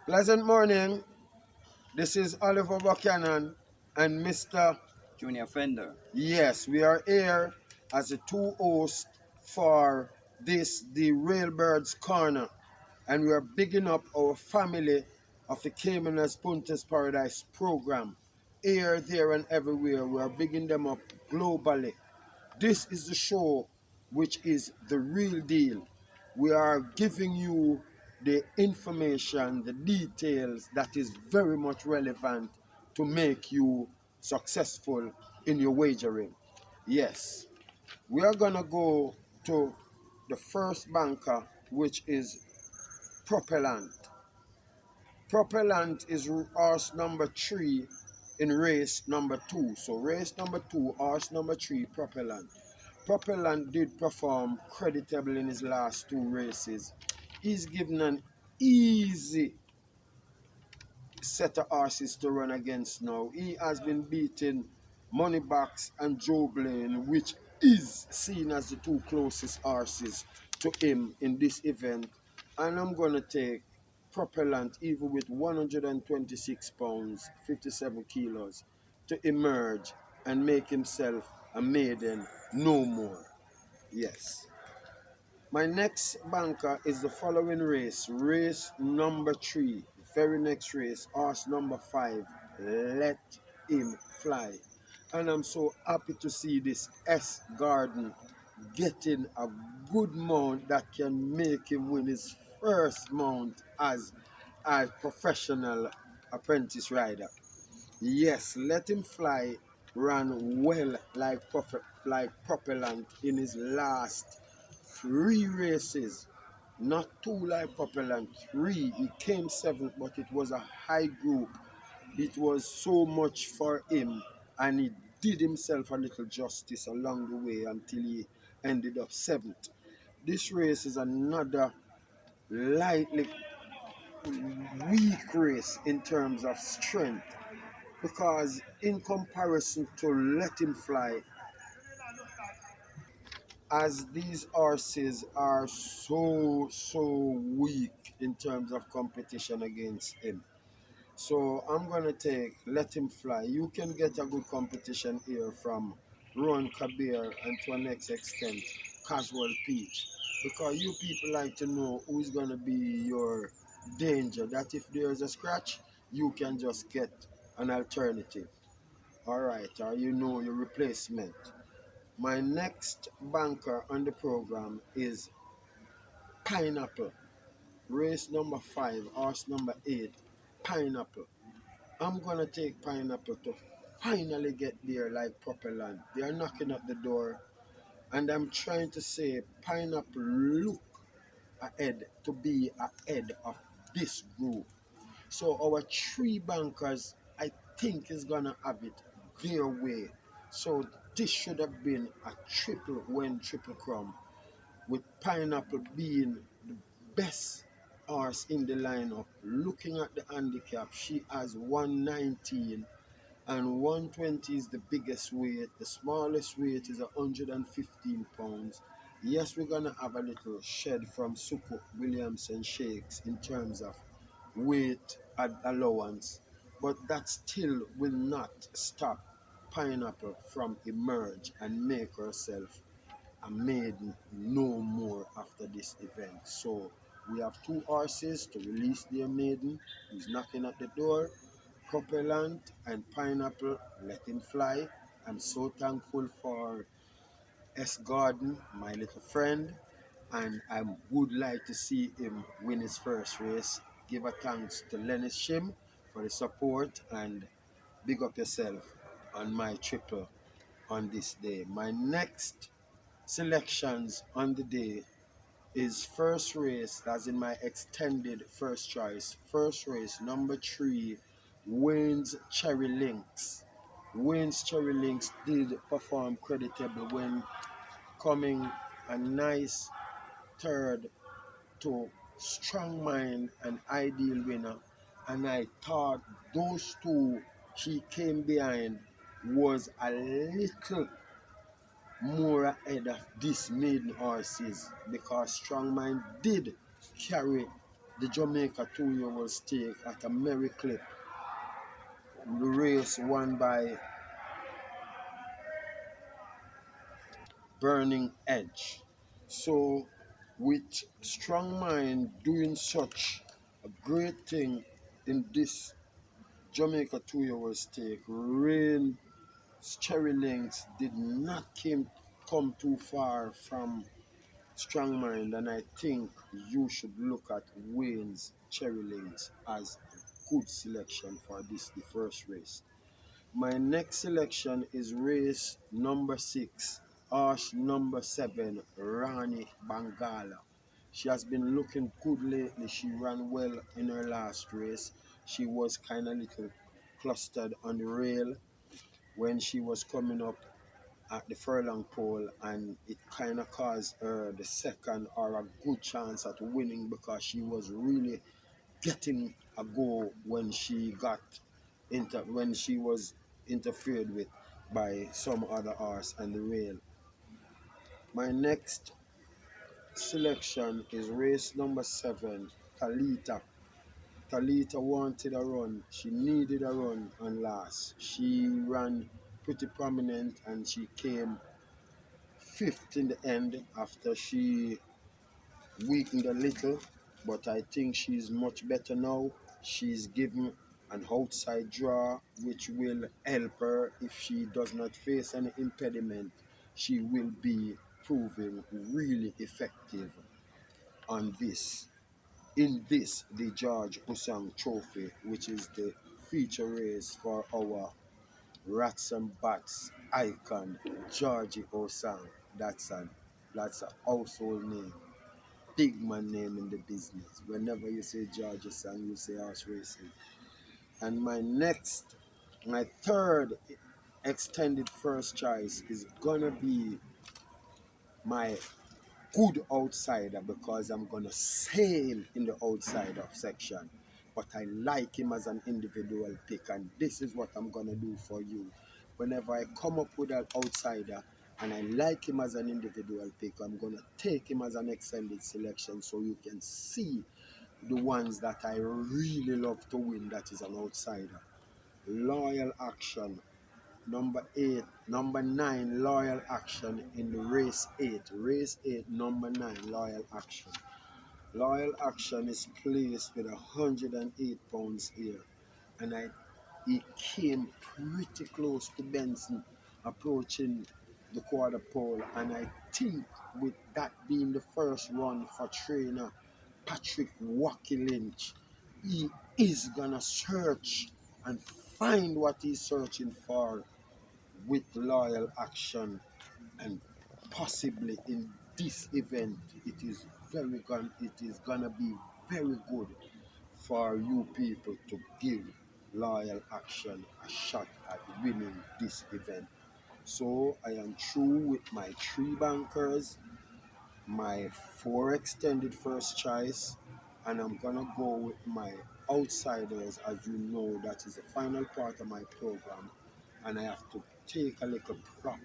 Pleasant morning. This is Oliver Buchanan and Mr. Junior Fender. Yes, we are here as the two hosts for the Railbirds Corner, and we are bigging up our family of the Caymanas Puntas Paradise program. Here, there, and everywhere, we are bigging them up globally. This is the show which is the real deal. We are giving you the information, the details that is very much relevant to make you successful in your wagering. Yes, we are going to go to the first banker, which is Propellant. Propellant is horse number 3 in race number 2. So race number 2, horse number 3, Propellant. Propellant did perform creditably in his last 2 races. He's given an easy set of horses to run against now. He has been beating Moneybox and Joe Blaine, which is seen as the 2 closest horses to him in this event. And I'm going to take Propellant even with 126 pounds, 57 kilos, to emerge and make himself a maiden no more. Yes. My next banker is the following race. Race number 3. Very next race. Horse number 5. Let him fly. And I'm so happy to see this S Garden getting a good mount that can make him win his first mount as a professional apprentice rider. Yes, Let Him Fly ran well like Propellant in his last 3 races. Not 2 like Propellant, 3. He came 7th, but it was a high group. It was so much for him, and he did himself a little justice along the way until he ended up 7th. This race is another lightly weak race in terms of strength, because in comparison to Let Him Fly, as these horses are so weak in terms of competition against him. So I'm going to take Let Him Fly. You can get a good competition here from Ron Kabir and to an next extent Casual Peach, because you people like to know who's going to be your danger, that if there's a scratch you can just get an alternative. Alright, or you know your replacement. My next banker on the program is Pineapple. Race number 5, horse number 8, Pineapple. I'm going to take Pineapple to finally get there like Propellant. They are knocking at the door, and I'm trying to say Pineapple look ahead to be ahead of this group. So our 3 bankers, I think, is going to have it their way. So this should have been a triple when triple crumb, with Pineapple being the best horse in the lineup. Looking at the handicap, she has 119, and 120 is the biggest weight. The smallest weight is 115 pounds. Yes, we're going to have a little shed from Suku Williamson Shakes in terms of weight allowance, but that still will not stop Pineapple from emerge and make herself a maiden no more after this event. So we have 2 horses to release their maiden who's knocking at the door. Propellant and Pineapple, Let Him Fly. I'm so thankful for S. Garden, my little friend, and I would like to see him win his first race. Give a thanks to Lenny Shim for the support, and big up yourself on my triple on this day. My next selections on the day is first race, that's in my extended first choice. First race, number 3, Wayne's Cherry Links. Wayne's Cherry Links did perform creditably when coming a nice third to Strong Mind and Ideal Winner. And I thought those 2 she came behind was a little more ahead of this maiden horses, because Strong Mind did carry the Jamaica 2-year-old stake at a merry clip. The race won by Burning Edge. So, with strong mind doing such a great thing in this Jamaica 2-year-old stake, Rain Cherry Links did not come too far from strong mind, and I think you should look at Wayne's Cherry Links as a good selection for this, the first race. My next selection is race number 6, Arch number 7, Rani Bangala. She has been looking good lately. She ran well in her last race. She was kind of little clustered on the rail when she was coming up at the furlong pole, and it kind of caused her the second or a good chance at winning because she was really getting a go when she was interfered with by some other horse and the rail. My next selection is race number 7, Talita. Talita wanted a run. She needed a run on last. She ran pretty prominent and she came fifth in the end after she weakened a little, but I think she's much better now. She's given an outside draw, which will help her if she does not face any impediment. She will be proving really effective on this, in this, the George Usang Trophy, which is the feature race for our Rats and Bats icon, Georgie Osang. That's a household name, big man name in the business. Whenever you say Georgia Sang, you say horse racing. And my third extended first choice is gonna be my good outsider because I'm gonna sail in the outsider section. But I like him as an individual pick, and this is what I'm gonna do for you. Whenever I come up with an outsider and I like him as an individual pick, I'm gonna take him as an extended selection so you can see the ones that I really love to win, that is an outsider. Loyal Action, number 8, number 9, Loyal Action in the race 8. Race 8, number 9, Loyal Action. Loyal Action is placed with 108 pounds here, and he came pretty close to Benson, approaching the quarter pole, and I think with that being the first run for trainer Patrick Wacky Lynch, he is gonna search and find what he's searching for with Loyal Action, and possibly in this event it is gonna be very good for you people to give Loyal Action a shot at winning this event. So I am through with my 3 bankers, my 4 extended first choice, and I'm gonna go with my outsiders. As you know, that is the final part of my program, and I have to take a little prop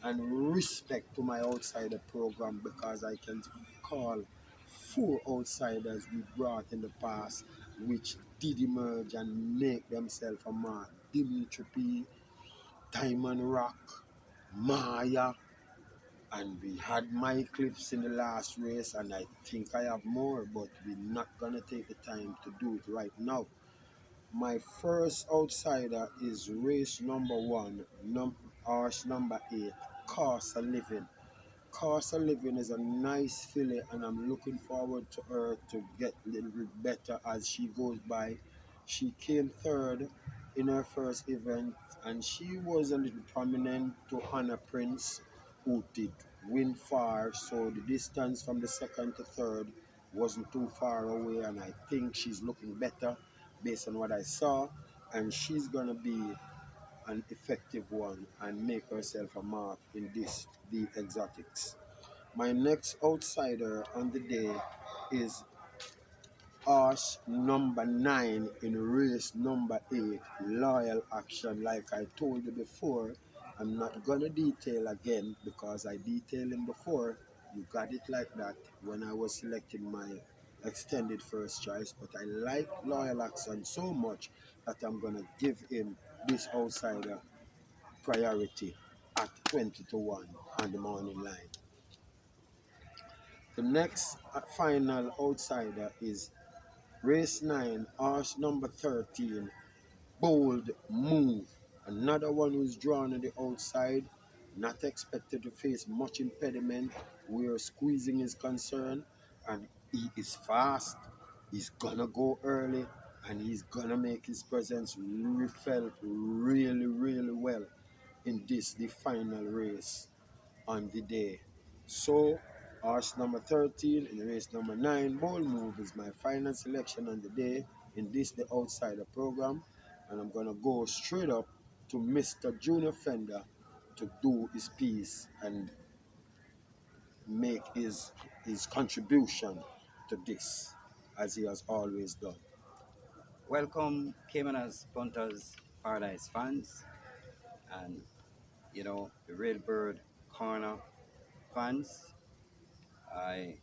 and respect to my outsider program because I can call 4 outsiders we brought in the past which did emerge and make themselves a mark. Dimitri P, Diamond Rock, Maya, and we had my clips in the last race, and I think I have more, but we're not gonna take the time to do it right now. My first outsider is race number 1, horse number 8, Cost of Living. Cost of Living is a nice filly, and I'm looking forward to her to get a little bit better as she goes by. She came third in her first event, and she was a little prominent to Honor Prince, who did win far, so the distance from the second to third wasn't too far away, and I think she's looking better based on what I saw, and she's gonna be an effective one and make herself a mark in this, the exotics. My next outsider on the day is horse number 9 in race number 8, Loyal Action. Like I told you before, I'm not gonna detail again because I detailed him before. You got it like that when I was selecting my extended first choice, but I like Loyal Action so much that I'm gonna give him this outsider priority at 20 to 1 on the morning line. The next final outsider is race 9, horse number 13, Bold Move. Another one who's drawn on the outside, not expected to face much impediment where squeezing is concerned, and he is fast. He's gonna go early and he's gonna make his presence felt really, really well in this, the final race on the day. So, horse number 13 in race number 9, Bold Move, is my final selection on the day in this, the outsider program. And I'm going to go straight up to Mr. Junior Fender to do his piece and make his contribution to this, as he has always done. Welcome, Caymanas, Punters, Paradise fans, and the Railbird Corner fans. I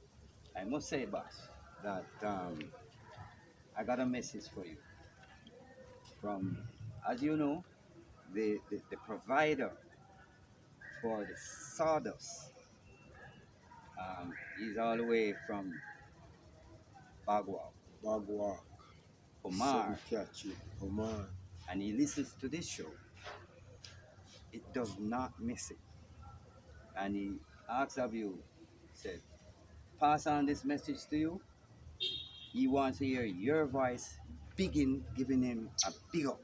I must say, boss, that I got a message for you from, as you know, the provider for the sawdust. He's all the way from Bagua, Bagua, Omar, catch you, Omar. and he listens to this show. It does not miss it. And he asks of you, said, pass on this message to you. He wants to hear your voice, begin giving him a big up.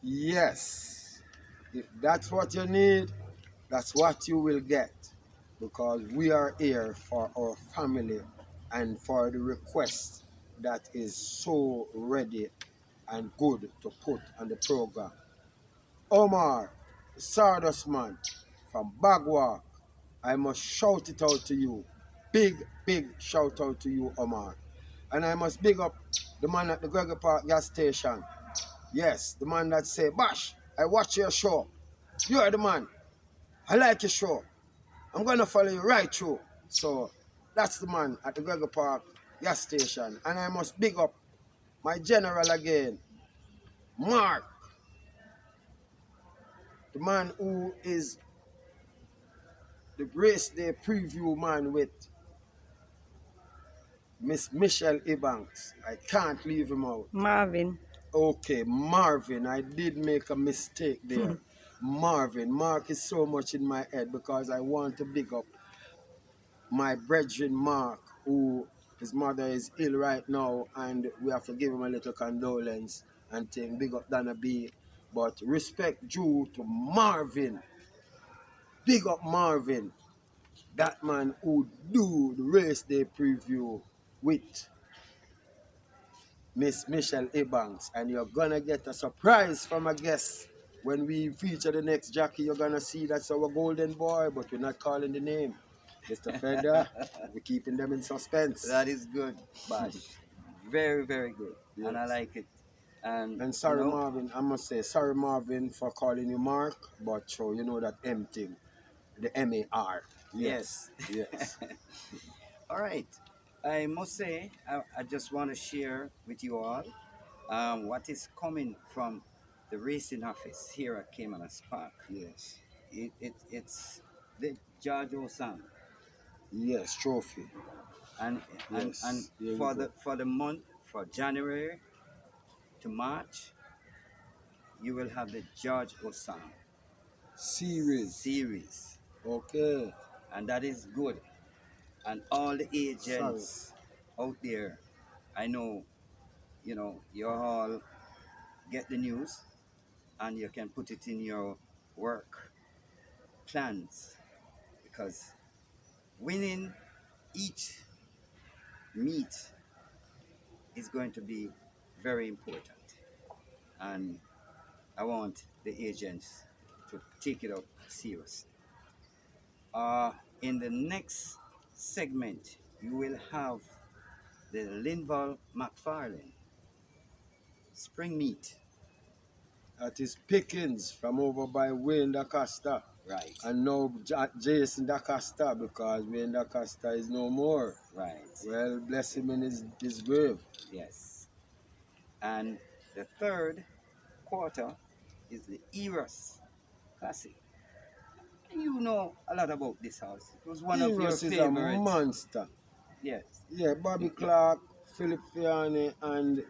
Yes, if that's what you need, that's what you will get, because we are here for our family and for the request that is so ready and good to put on the program. Omar, Sardus man from Bagwalk, I must shout it out to you. Big, big shout out to you, Omar. And I must big up the man at the Gregory Park gas station. Yes, the man that say, Bash, I watch your show. You are the man. I like your show. I'm going to follow you right through. So that's the man at the Gregory Park gas station. And I must big up my general again, Mark, the man who is the race day preview man with Miss Michelle Ebanks. I can't leave him out. Marvin. Okay, Marvin. I did make a mistake there. Marvin. Mark is so much in my head because I want to big up my brethren Mark, who his mother is ill right now, and we have to give him a little condolence and thing. Big up Donna B. But respect due to Marvin. Big up Marvin. That man who do the race day preview with Miss Michelle Ebanks, and you're gonna get a surprise from a guest when we feature the next jockey. You're gonna see that's our golden boy, but we're not calling the name. Mr. Fender, we're keeping them in suspense. That is good, Bash. Very, very good. Yes. And I like it. And sorry, Marvin, I must say, sorry, Marvin, for calling you Mark, but so you know that M thing, the M-A-R. Yes. Yes. All right. I must say, I just want to share with you all what is coming from the racing office here at Caymanas Park. Yes. It's the George Osam. Yes, trophy. And Yes. and Here for we go. the month for January to March, you will have the George Osam Series. Okay. and that is good. And all the agents out there, I know, you all get the news and you can put it in your work plans, because winning each meet is going to be very important. And I want the agents to take it up seriously. In the next segment, you will have the Linval McFarlane spring meet. That is Pickens from over by Wayne Da Costa. Right. And now Jason DaCosta, because when DaCosta is no more. Right. Well, bless him in his grave. Yes. And the third quarter is the Eros Classic. You know a lot about this house. It was one of your Eros is a favorites. monster. Yes. Yeah, Bobby Clark, Philip Fiani, and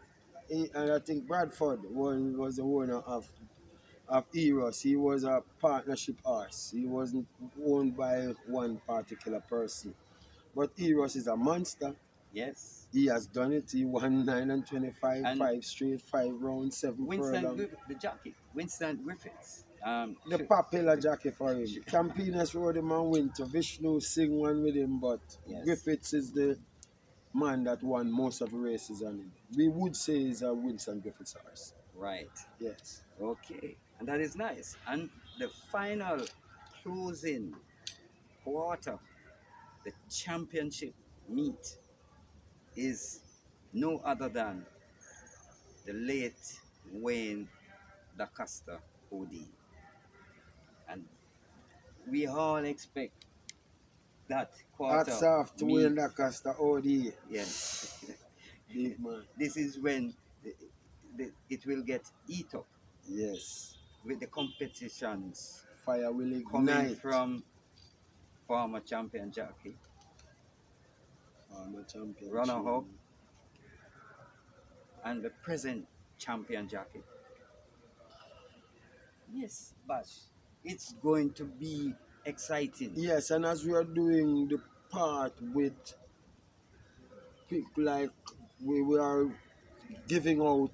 I think Bradford was the owner of Eros. He was a partnership horse. He wasn't owned by one particular person. But Eros is a monster. Yes. He has done it. He won 9 and 25, And 5 straight, 5 rounds, 7 furlong. The jockey, Winston Griffiths. The popular jockey for him. Campinas rode him on winter. Vishnu sing one with him, but Yes. Griffiths is the man that won most of the races on him. We would say he's a Winston Griffiths horse. Right. Yes. Okay. And that is nice. And the final closing quarter, the championship meet, is no other than the late Wayne DaCosta OD. And we all expect that Hats quarter off to meet. Wayne DaCosta OD. Yes. Big man. This is when it will get eat up Yes. with the competitions Fire will coming ignite. from former champion jockey, Former champion. runner-up, and the present champion jockey. Yes, Bash, it's going to be exciting. Yes, and as we are doing the part with people like we are giving out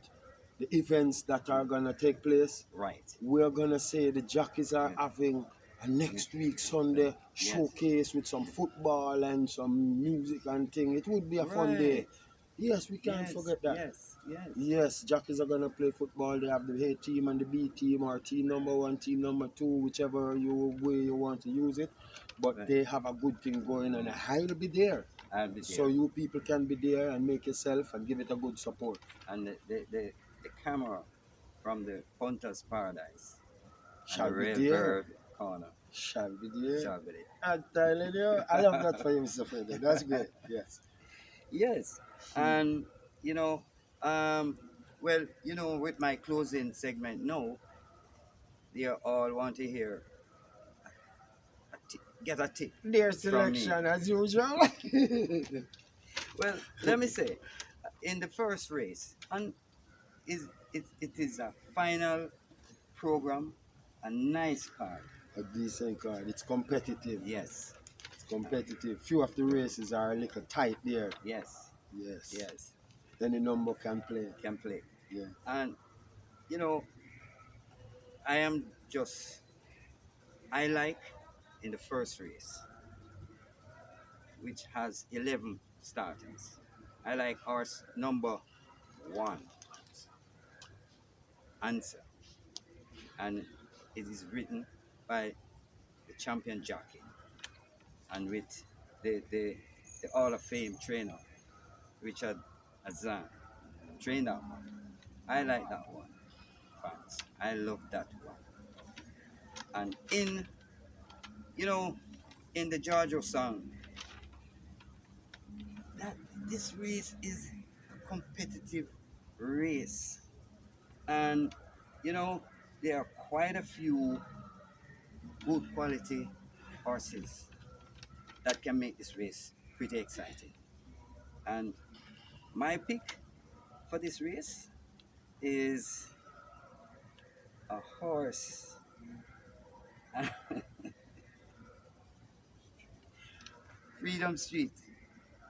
the events that are gonna take place, Right. we are gonna say the jockeys are Yeah. having a next week Sunday Yes. showcase with some football and some music and thing. It would be a fun day. Right. Yes, we can't Yes, forget that. yes, yes. Yes, jockeys are gonna play football. They have the A team and the B team, or team number one, team number two, whichever way you want to use it. But Right. they have a good thing going, and I'll be there. I'll be there. So you people can be there and make yourself and give it a good support. And the camera from the Punter's Paradise Shall and the be Railbird there. corner Shall be there. shall be there. I'm telling you, I love that for you, Mr. Fender. That's great. Yes. Yes, and you know, well, with my closing segment, no, they all want to hear get a tip Their from me. selection as usual. Well, let me say, in the first race, and it is a final program, a nice card. A decent card. It's competitive. Yes, It's competitive. Few of the races are a little tight there. yes, Yes. yes, Any number can play. can play. Yeah. And you know, I am just I like in the first race, which has 11 starters. I like horse number 1, Answer, and it is written by the champion jockey and with the Hall of Fame trainer, Richard Azan, trainer. I like that one, fans. I love that one. And in the Giorgio song, that this race is a competitive race. And there are quite a few good quality horses that can make this race pretty exciting. And my pick for this race is a horse. Freedom Street.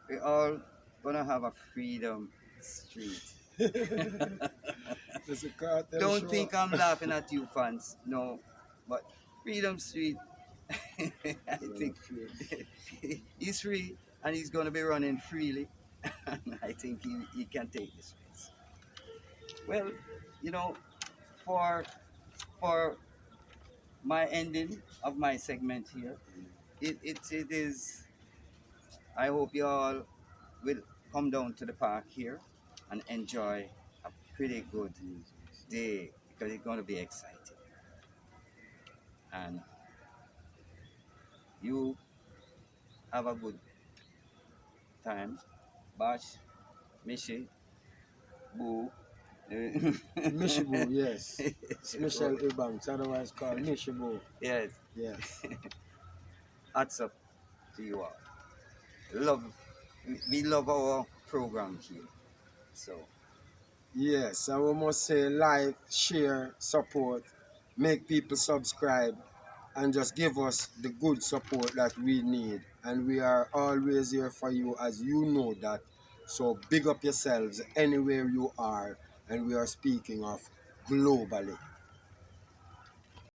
We're all gonna have a Freedom Street. There's a cartel Don't show. think I'm laughing at you, fans. No, but Freedom Street, I think he's free and he's gonna be running freely. And I think he can take this race. Well, you know, for for my ending of my segment here, it is. I hope you all will come down to the park here and enjoy a pretty good day because it's going to be exciting. And You have a good time. Bash, Mishi, Boo. Mishibu, yes. It's Michelle Ebanks, otherwise called Mishibu. Yes, Yes. hats up to you all. Love, we love our program here. So, Yes, I we must say like, share, support, make people subscribe, and just give us the good support that we need. And we are always here for you, as you know that. So big up yourselves anywhere you are, and we are speaking of globally.